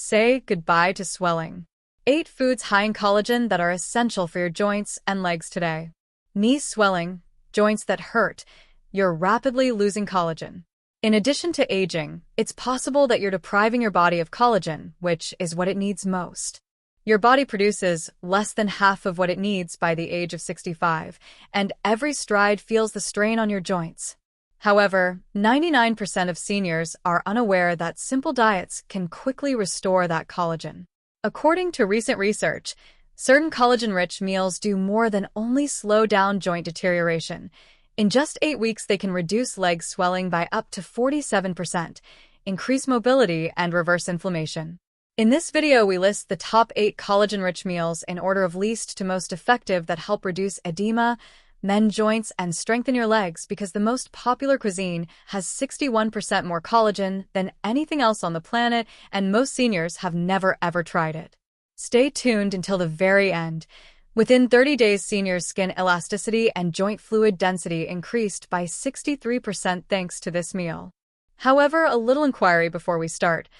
Say goodbye to swelling. 8 foods high in collagen that are essential for your joints and legs today. Knee swelling, joints that hurt. You're rapidly losing collagen. In addition to aging, it's possible that you're depriving your body of collagen, which is what it needs most. Your body produces less than half of what it needs by the age of 65, and every stride feels the strain on your joints. However, 99% of seniors are unaware that simple diets can quickly restore that collagen. According to recent research, certain collagen-rich meals do more than only slow down joint deterioration. In just 8 weeks, they can reduce leg swelling by up to 47%, increase mobility, and reverse inflammation. In this video, we list the top 8 collagen-rich meals in order of least to most effective that help reduce edema, mend joints, and strengthen your legs because the most popular cuisine has 61% more collagen than anything else on the planet, and most seniors have never ever tried it. Stay tuned until the very end. Within 30 days, seniors' skin elasticity and joint fluid density increased by 63% thanks to this meal. However, a little inquiry before we start.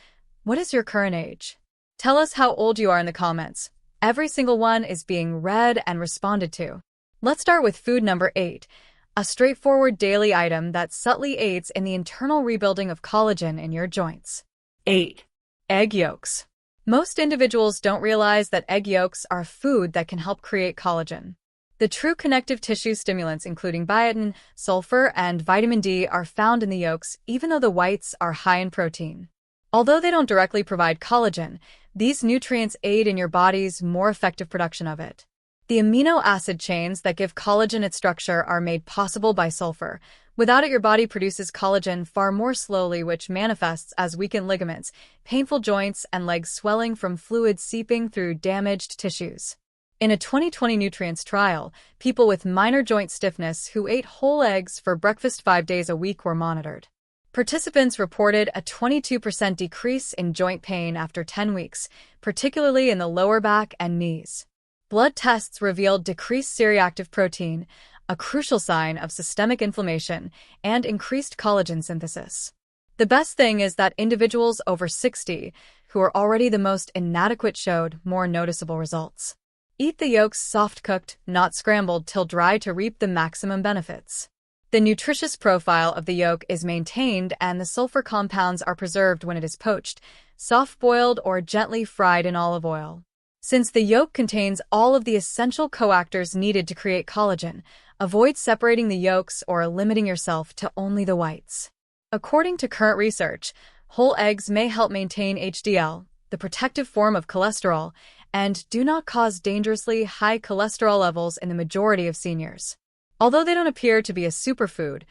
What is your current age? Tell us how old you are in the comments. Every single one is being read and responded to. Let's start with food number 8, a straightforward daily item that subtly aids in the internal rebuilding of collagen in your joints. 8. Egg yolks. Most individuals don't realize that egg yolks are a food that can help create collagen. The true connective tissue stimulants, including biotin, sulfur, and vitamin D, are found in the yolks, even though the whites are high in protein. Although they don't directly provide collagen, these nutrients aid in your body's more effective production of it. The amino acid chains that give collagen its structure are made possible by sulfur. Without it, your body produces collagen far more slowly, which manifests as weakened ligaments, painful joints, and leg swelling from fluid seeping through damaged tissues. In a 2020 nutrients trial, people with minor joint stiffness who ate whole eggs for breakfast 5 days a week were monitored. Participants reported a 22% decrease in joint pain after 10 weeks, particularly in the lower back and knees. Blood tests revealed decreased C-reactive protein, a crucial sign of systemic inflammation, and increased collagen synthesis. The best thing is that individuals over 60, who are already the most inadequate, showed more noticeable results. Eat the yolks soft-cooked, not scrambled, till dry to reap the maximum benefits. The nutritious profile of the yolk is maintained and the sulfur compounds are preserved when it is poached, soft-boiled, or gently fried in olive oil. Since the yolk contains all of the essential coactors needed to create collagen, avoid separating the yolks or limiting yourself to only the whites. According to current research, whole eggs may help maintain HDL, the protective form of cholesterol, and do not cause dangerously high cholesterol levels in the majority of seniors. Although they don't appear to be a superfood,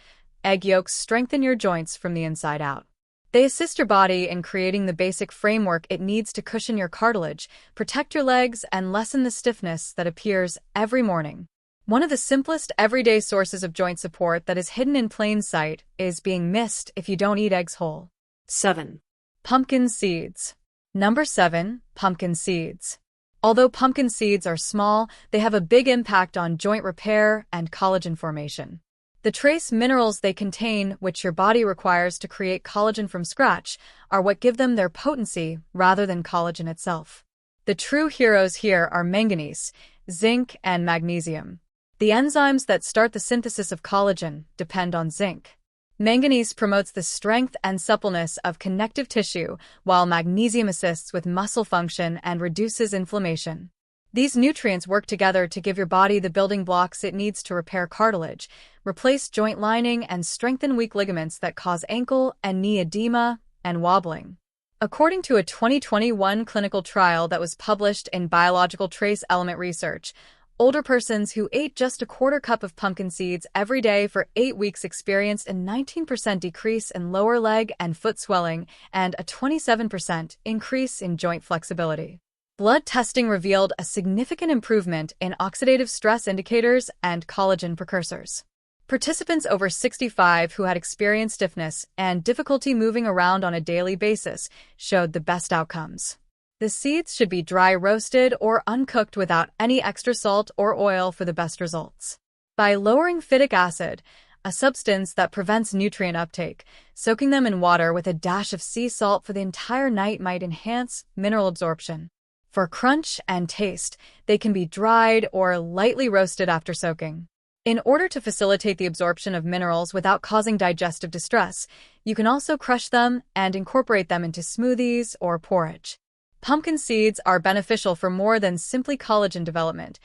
egg yolks strengthen your joints from the inside out. They assist your body in creating the basic framework it needs to cushion your cartilage, protect your legs, and lessen the stiffness that appears every morning. One of the simplest everyday sources of joint support that is hidden in plain sight is being missed if you don't eat eggs whole. 7. Pumpkin seeds. Number 7, pumpkin seeds. Although pumpkin seeds are small, they have a big impact on joint repair and collagen formation. The trace minerals they contain, which your body requires to create collagen from scratch, are what give them their potency rather than collagen itself. The true heroes here are manganese, zinc, and magnesium. The enzymes that start the synthesis of collagen depend on zinc. Manganese promotes the strength and suppleness of connective tissue, while magnesium assists with muscle function and reduces inflammation. These nutrients work together to give your body the building blocks it needs to repair cartilage, replace joint lining, and strengthen weak ligaments that cause ankle and knee edema and wobbling. According to a 2021 clinical trial that was published in Biological Trace Element Research, older persons who ate just a quarter cup of pumpkin seeds every day for 8 weeks experienced a 19% decrease in lower leg and foot swelling and a 27% increase in joint flexibility. Blood testing revealed a significant improvement in oxidative stress indicators and collagen precursors. Participants over 65 who had experienced stiffness and difficulty moving around on a daily basis showed the best outcomes. The seeds should be dry roasted or uncooked without any extra salt or oil for the best results. By lowering phytic acid, a substance that prevents nutrient uptake. Soaking them in water with a dash of sea salt for the entire night might enhance mineral absorption. For crunch and taste, they can be dried or lightly roasted after soaking. In order to facilitate the absorption of minerals without causing digestive distress, you can also crush them and incorporate them into smoothies or porridge. Pumpkin seeds are beneficial for more than simply collagen development.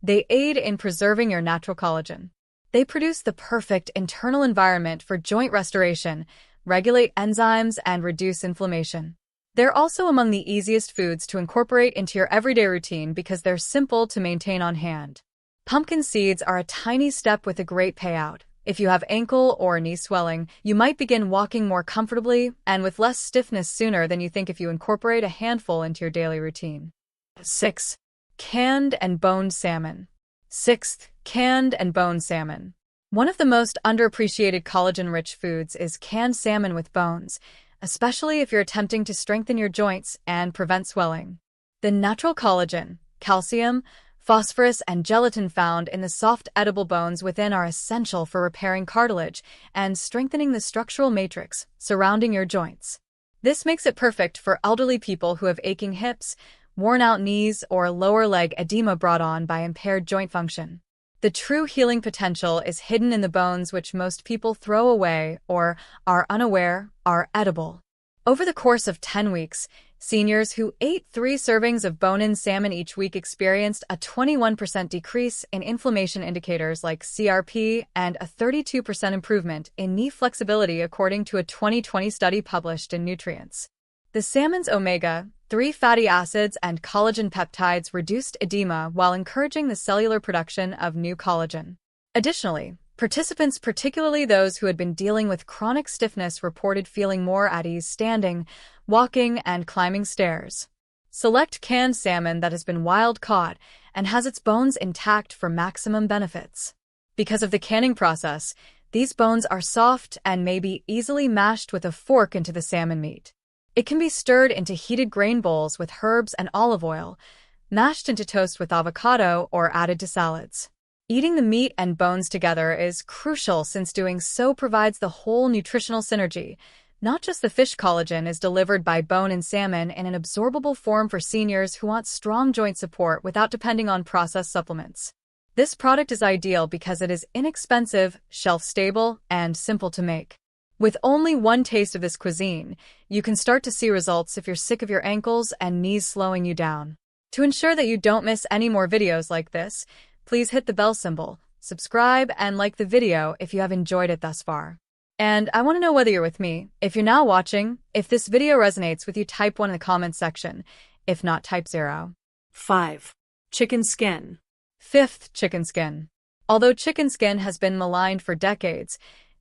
They aid in preserving your natural collagen. They produce the perfect internal environment for joint restoration, regulate enzymes, and reduce inflammation. They're also among the easiest foods to incorporate into your everyday routine because they're simple to maintain on hand. Pumpkin seeds are a tiny step with a great payout. If you have ankle or knee swelling, you might begin walking more comfortably and with less stiffness sooner than you think if you incorporate a handful into your daily routine. 6. Canned and boned salmon. Sixth, canned and boned salmon. One of the most underappreciated collagen-rich foods is canned salmon with bones, especially if you're attempting to strengthen your joints and prevent swelling. The natural collagen, calcium, phosphorus, and gelatin found in the soft edible bones within are essential for repairing cartilage and strengthening the structural matrix surrounding your joints. This makes it perfect for elderly people who have aching hips, worn-out knees, or lower leg edema brought on by impaired joint function. The true healing potential is hidden in the bones, which most people throw away or are unaware are edible. Over the course of 10 weeks, seniors who ate 3 servings of bone-in salmon each week experienced a 21% decrease in inflammation indicators like CRP and a 32% improvement in knee flexibility according to a 2020 study published in Nutrients. The salmon's omega-3 fatty acids and collagen peptides reduced edema while encouraging the cellular production of new collagen. Additionally, participants, particularly those who had been dealing with chronic stiffness, reported feeling more at ease standing, walking, and climbing stairs. Select canned salmon that has been wild-caught and has its bones intact for maximum benefits. Because of the canning process, these bones are soft and may be easily mashed with a fork into the salmon meat. It can be stirred into heated grain bowls with herbs and olive oil, mashed into toast with avocado, or added to salads. Eating the meat and bones together is crucial since doing so provides the whole nutritional synergy. Not just the fish collagen is delivered by bone and salmon in an absorbable form for seniors who want strong joint support without depending on processed supplements. This product is ideal because it is inexpensive, shelf-stable, and simple to make. With only one taste of this cuisine, you can start to see results if you're sick of your ankles and knees slowing you down. To ensure that you don't miss any more videos like this, please hit the bell symbol, subscribe, and like the video if you have enjoyed it thus far. And I want to know whether you're with me. If you're now watching, if this video resonates with you, type 1 in the comments section. If not, type 0. 5. Chicken skin. 5th, chicken skin. Although chicken skin has been maligned for decades,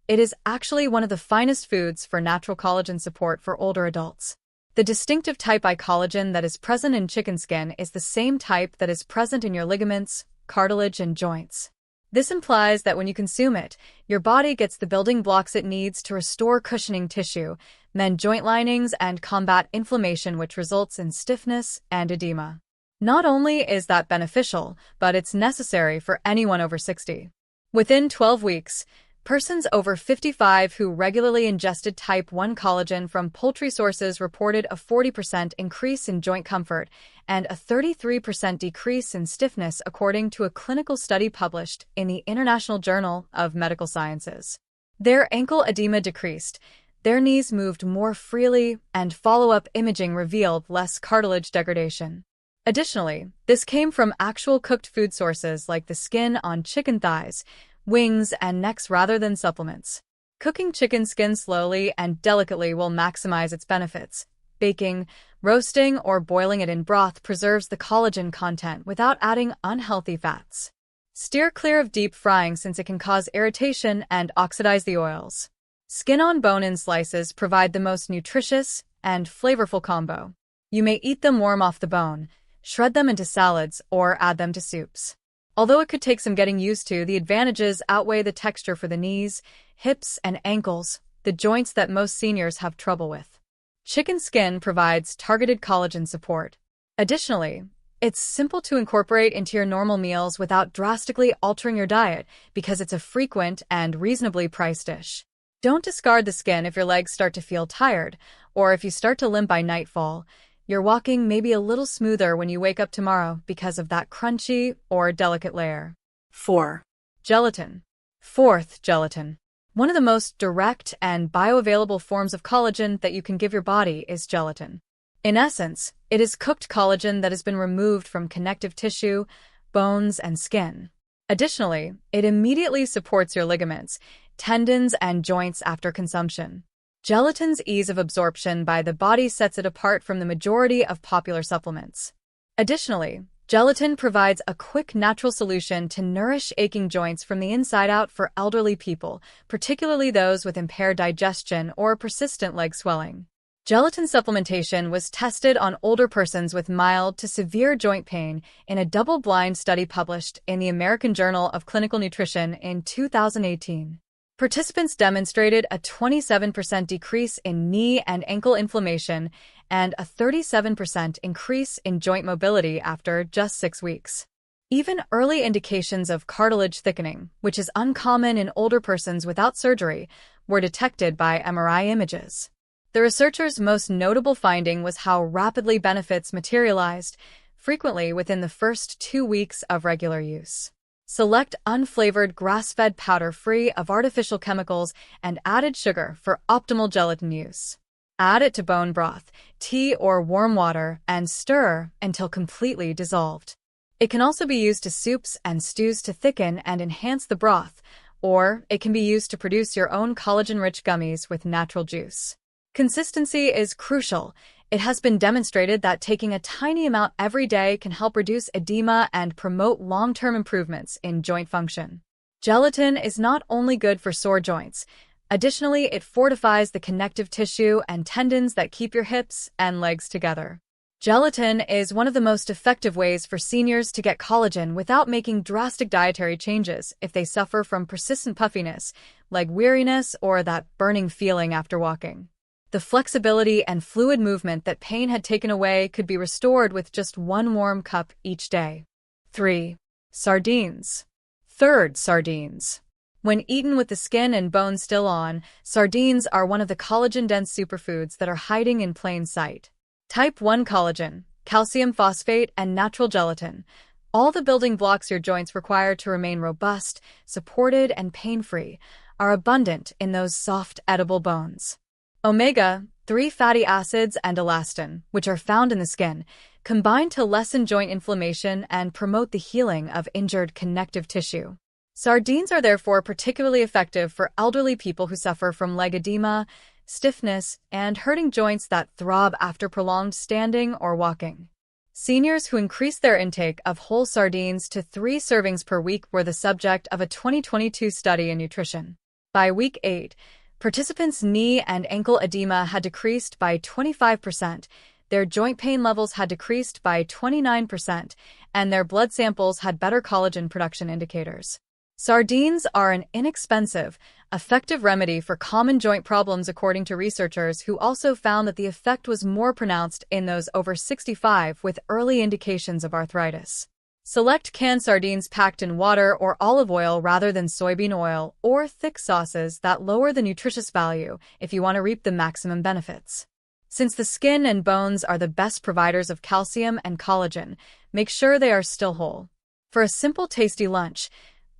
it is actually one of the finest foods for natural collagen support for older adults. The distinctive type I collagen that is present in chicken skin is the same type that is present in your ligaments, cartilage, and joints. This implies that when you consume it, your body gets the building blocks it needs to restore cushioning tissue, mend joint linings, and combat inflammation, which results in stiffness and edema. Not only is that beneficial, but it's necessary for anyone over 60. Within 12 weeks, persons over 55 who regularly ingested type 1 collagen from poultry sources reported a 40% increase in joint comfort and a 33% decrease in stiffness according to a clinical study published in the International Journal of Medical Sciences. Their ankle edema decreased, their knees moved more freely, and follow-up imaging revealed less cartilage degradation. Additionally, this came from actual cooked food sources like the skin on chicken thighs, wings, and necks rather than supplements. Cooking chicken skin slowly and delicately will maximize its benefits. Baking, roasting, or boiling it in broth preserves the collagen content without adding unhealthy fats. Steer clear of deep frying since it can cause irritation and oxidize the oils. Skin-on bone-in slices provide the most nutritious and flavorful combo. You may eat them warm off the bone, shred them into salads, or add them to soups. Although it could take some getting used to, the advantages outweigh the texture for the knees, hips, and ankles, the joints that most seniors have trouble with. Chicken skin provides targeted collagen support. Additionally, It's simple to incorporate into your normal meals without drastically altering your diet because it's a frequent and reasonably priced dish. Don't discard the skin if your legs start to feel tired, or if you start to limp by nightfall. Your walking may be a little smoother when you wake up tomorrow because of that crunchy or delicate layer. 4. Gelatin. Fourth, gelatin. One of the most direct and bioavailable forms of collagen that you can give your body is gelatin. In essence, it is cooked collagen that has been removed from connective tissue, bones, and skin. Additionally, it immediately supports your ligaments, tendons, and joints after consumption. Gelatin's ease of absorption by the body sets it apart from the majority of popular supplements. Additionally, gelatin provides a quick natural solution to nourish aching joints from the inside out for elderly people, particularly those with impaired digestion or persistent leg swelling. Gelatin supplementation was tested on older persons with mild to severe joint pain in a double-blind study published in the American Journal of Clinical Nutrition in 2018. Participants demonstrated a 27% decrease in knee and ankle inflammation and a 37% increase in joint mobility after just 6 weeks. Even early indications of cartilage thickening, which is uncommon in older persons without surgery, were detected by MRI images. The researchers' most notable finding was how rapidly benefits materialized, frequently within the first 2 weeks of regular use. Select unflavored grass-fed powder free of artificial chemicals and added sugar for optimal gelatin use. Add it to bone broth, tea, or warm water and stir until completely dissolved. It can also be used to soups and stews to thicken and enhance the broth, or it can be used to produce your own collagen-rich gummies with natural juice. Consistency is crucial. It has been demonstrated that taking a tiny amount every day can help reduce edema and promote long-term improvements in joint function. Gelatin is not only good for sore joints. Additionally, it fortifies the connective tissue and tendons that keep your hips and legs together. Gelatin is one of the most effective ways for seniors to get collagen without making drastic dietary changes if they suffer from persistent puffiness, like weariness or that burning feeling after walking. The flexibility and fluid movement that pain had taken away could be restored with just one warm cup each day. 3. Sardines. Third, sardines. When eaten with the skin and bones still on, sardines are one of the collagen-dense superfoods that are hiding in plain sight. Type 1 collagen, calcium phosphate, and natural gelatin, all the building blocks your joints require to remain robust, supported, and pain-free, are abundant in those soft, edible bones. Omega-3 fatty acids and elastin, which are found in the skin, combine to lessen joint inflammation and promote the healing of injured connective tissue. Sardines are therefore particularly effective for elderly people who suffer from leg edema, stiffness, and hurting joints that throb after prolonged standing or walking. Seniors who increased their intake of whole sardines to 3 servings per week were the subject of a 2022 study in nutrition. By week 8, participants' knee and ankle edema had decreased by 25%, their joint pain levels had decreased by 29%, and their blood samples had better collagen production indicators. Sardines are an inexpensive, effective remedy for common joint problems according to researchers who also found that the effect was more pronounced in those over 65 with early indications of arthritis. Select canned sardines packed in water or olive oil rather than soybean oil or thick sauces that lower the nutritious value if you want to reap the maximum benefits. Since the skin and bones are the best providers of calcium and collagen, make sure they are still whole. For a simple, tasty lunch,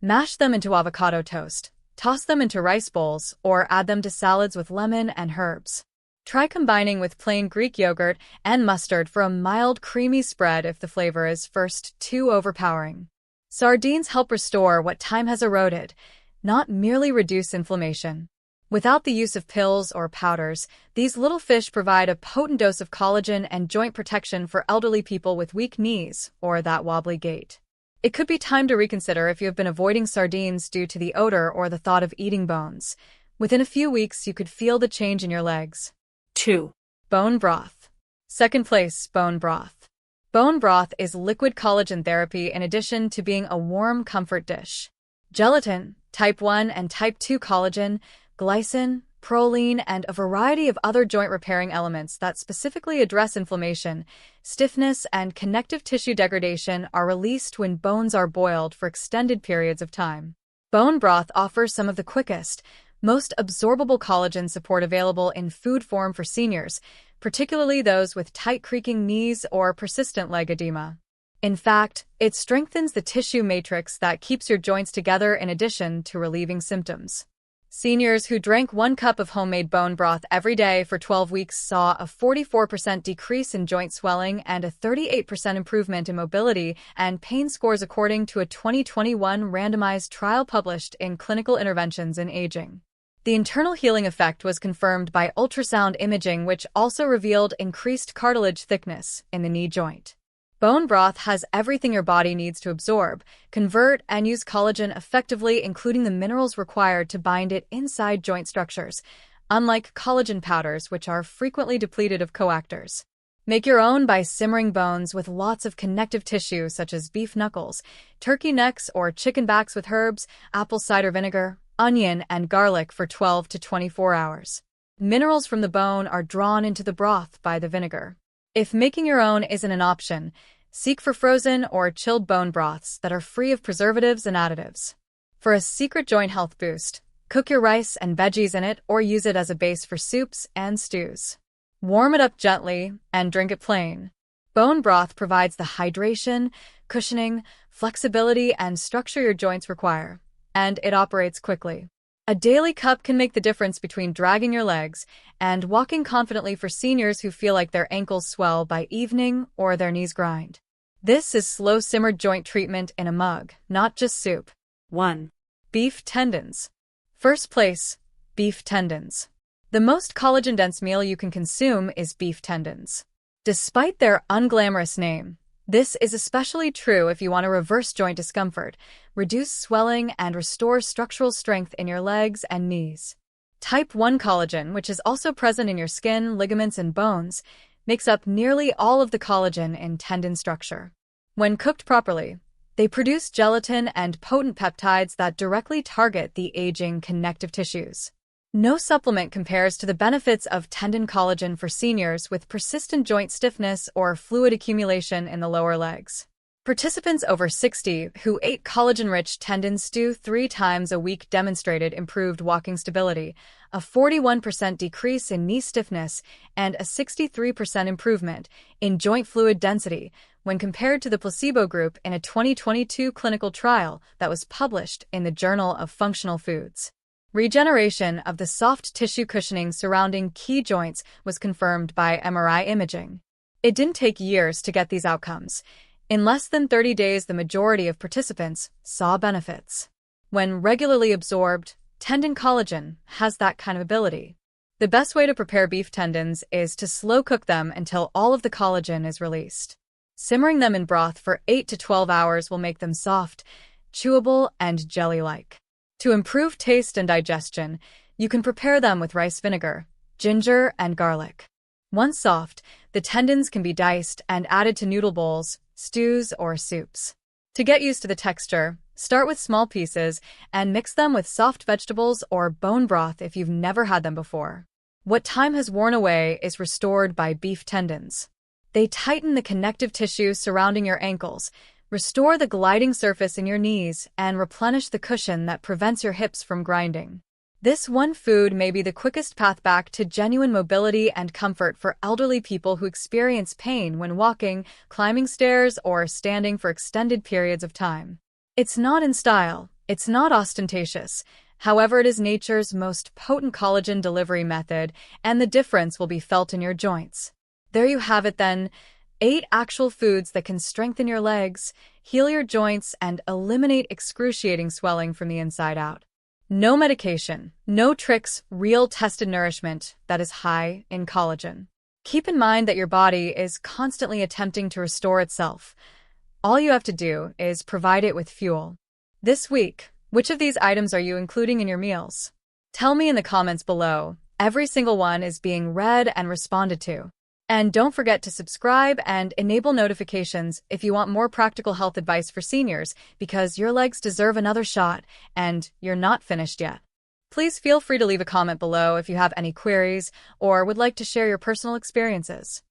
mash them into avocado toast, toss them into rice bowls, or add them to salads with lemon and herbs. Try combining with plain Greek yogurt and mustard for a mild, creamy spread if the flavor is first too overpowering. Sardines help restore what time has eroded, not merely reduce inflammation. Without the use of pills or powders, these little fish provide a potent dose of collagen and joint protection for elderly people with weak knees or that wobbly gait. It could be time to reconsider if you have been avoiding sardines due to the odor or the thought of eating bones. Within a few weeks, you could feel the change in your legs. 2. Bone broth. Second place, bone broth. Bone broth is liquid collagen therapy in addition to being a warm comfort dish. Gelatin, type 1 and type 2 collagen, glycine, proline, and a variety of other joint-repairing elements that specifically address inflammation, stiffness, and connective tissue degradation are released when bones are boiled for extended periods of time. Bone broth offers some of the quickest, most absorbable collagen support available in food form for seniors, particularly those with tight creaking knees or persistent leg edema. In fact, it strengthens the tissue matrix that keeps your joints together in addition to relieving symptoms. Seniors who drank 1 cup of homemade bone broth every day for 12 weeks saw a 44% decrease in joint swelling and a 38% improvement in mobility and pain scores according to a 2021 randomized trial published in Clinical Interventions in Aging. The internal healing effect was confirmed by ultrasound imaging, which also revealed increased cartilage thickness in the knee joint. Bone broth has everything your body needs to absorb, convert, and use collagen effectively, including the minerals required to bind it inside joint structures, unlike collagen powders, which are frequently depleted of coactors. Make your own by simmering bones with lots of connective tissue such as beef knuckles, turkey necks, or chicken backs with herbs, apple cider vinegar, onion, and garlic for 12 to 24 hours. Minerals from the bone are drawn into the broth by the vinegar. If making your own isn't an option, seek for frozen or chilled bone broths that are free of preservatives and additives. For a secret joint health boost, cook your rice and veggies in it or use it as a base for soups and stews. Warm it up gently and drink it plain. Bone broth provides the hydration, cushioning, flexibility, and structure your joints require, and it operates quickly. A daily cup can make the difference between dragging your legs and walking confidently for seniors who feel like their ankles swell by evening or their knees grind. This is slow-simmered joint treatment in a mug, not just soup. 1. Beef tendons. First place, beef tendons. The most collagen-dense meal you can consume is beef tendons. Despite their unglamorous name, this is especially true if you want to reverse joint discomfort, reduce swelling, and restore structural strength in your legs and knees. Type 1 collagen, which is also present in your skin, ligaments, and bones, makes up nearly all of the collagen in tendon structure. When cooked properly, they produce gelatin and potent peptides that directly target the aging connective tissues. No supplement compares to the benefits of tendon collagen for seniors with persistent joint stiffness or fluid accumulation in the lower legs. Participants over 60 who ate collagen-rich tendon stew 3 times a week demonstrated improved walking stability, a 41% decrease in knee stiffness, and a 63% improvement in joint fluid density when compared to the placebo group in a 2022 clinical trial that was published in the Journal of Functional Foods. Regeneration of the soft tissue cushioning surrounding key joints was confirmed by MRI imaging. It didn't take years to get these outcomes. In less than 30 days, the majority of participants saw benefits. When regularly absorbed, tendon collagen has that kind of ability. The best way to prepare beef tendons is to slow cook them until all of the collagen is released. Simmering them in broth for 8 to 12 hours will make them soft, chewable, and jelly-like. To improve taste and digestion, you can prepare them with rice vinegar, ginger, and garlic. Once soft, the tendons can be diced and added to noodle bowls, stews, or soups. To get used to the texture, start with small pieces and mix them with soft vegetables or bone broth if you've never had them before. What time has worn away is restored by beef tendons. They tighten the connective tissue surrounding your ankles, restore the gliding surface in your knees, and replenish the cushion that prevents your hips from grinding. This one food may be the quickest path back to genuine mobility and comfort for elderly people who experience pain when walking, climbing stairs, or standing for extended periods of time. It's not in style, it's not ostentatious. However, it is nature's most potent collagen delivery method, and the difference will be felt in your joints. There you have it then. 8 actual foods that can strengthen your legs, heal your joints, and eliminate excruciating swelling from the inside out. No medication, no tricks, real tested nourishment that is high in collagen. Keep in mind that your body is constantly attempting to restore itself. All you have to do is provide it with fuel. This week, which of these items are you including in your meals? Tell me in the comments below. Every single one is being read and responded to. And don't forget to subscribe and enable notifications if you want more practical health advice for seniors, because your legs deserve another shot and you're not finished yet. Please feel free to leave a comment below if you have any queries or would like to share your personal experiences.